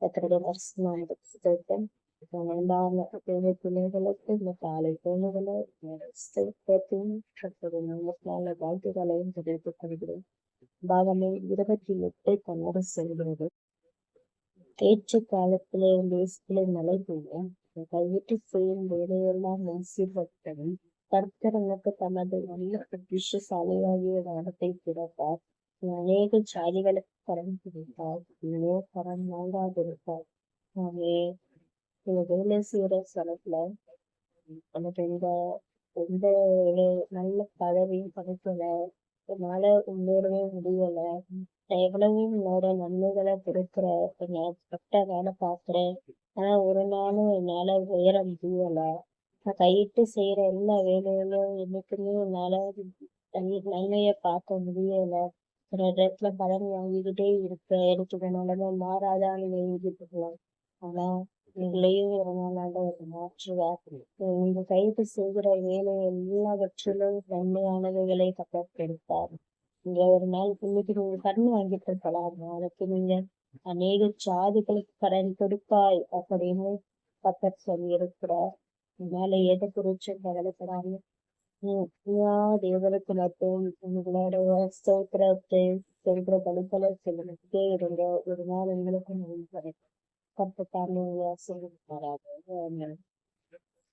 கர்த்தருடைய பரிசுத்தமான ஸ்தோத்திரம். வேண்டாம் பிள்ளைகளுக்கு இந்த காலை பொழுதுல ஸ்தோத்திரத்தையும் கர்த்தருடைய நாமத்தினால வாழ்த்துக்களையும் தெரிவித்துக் கொள்கிறேன். பாகமே 28 தன்னோடு செல்கிறது. தேய்ச்ச காலத்திலே தேசத்திலே மழை பெய்யும், கைவிட்டு செய்யும் வேலையெல்லாம் ஆசீர்வதித்ததும் கர்த்தர் எனக்கு தமது நல்ல பொக்கிஷசாலியாகிய வானத்தை திறப்பார். அநேக ஜாதிகளுக்கு கடன் கொடுத்தார், இன்னோ கடன் வாங்காதிருப்பார். ஆமே இந்த வேலை செய்யற ஸ்தலத்துல எனக்கு எந்த ஒரு நல்ல பதவியும் கிடைக்கல, என்னால முன்னேறவே முடியல, நான் எவ்வளவோ நேரம் நன்மைகளை கொடுக்குற நான் கரெக்டா வேலை பார்க்கிறேன், ஆனா ஒரு நாளும் என்னால உயர முடியல. நான் கையிட்டு செய்யற எல்லா வேலைகளும் என்னைக்குமே என்னால நன்மையை பார்க்க முடியல. ஒரு இடத்துல கடன் வாங்கிக்கிட்டே இருப்பேன், எனக்கு இந்த நிலைமை மாறாதான்னு எழுதிட்டு இருக்கலாம். ஆனா எங்களையும் ஒரு நாளாக ஒரு மாற்றுவார். நீங்க கைது செய்கிற வேலை எல்லாவற்றிலும் நன்மையானவைகளை கத்தர் கொடுப்பார். நீங்க ஒரு நாள் இன்னைக்கு நீங்க கடன் வாங்கிட்டு இருக்கலாம், நாளைக்கு நீங்க அநேக ஜாதிகளுக்கு கடன் கொடுப்பாய் அப்படின்னு கத்தர் சொல்லி இருக்கிறார். அதனால எதை குறிச்சும் கவலைப்படாம தேவனுக்கு மட்டும் உங்களோட ஸ்தோத்திரத்தை சொல்ற பலிகளை சொல்லிட்டே இருந்த ஒரு நாள் எங்களுக்கும் கர்த்தர் தாமே ஆசீர்வதிப்பாராக. ஆமென்.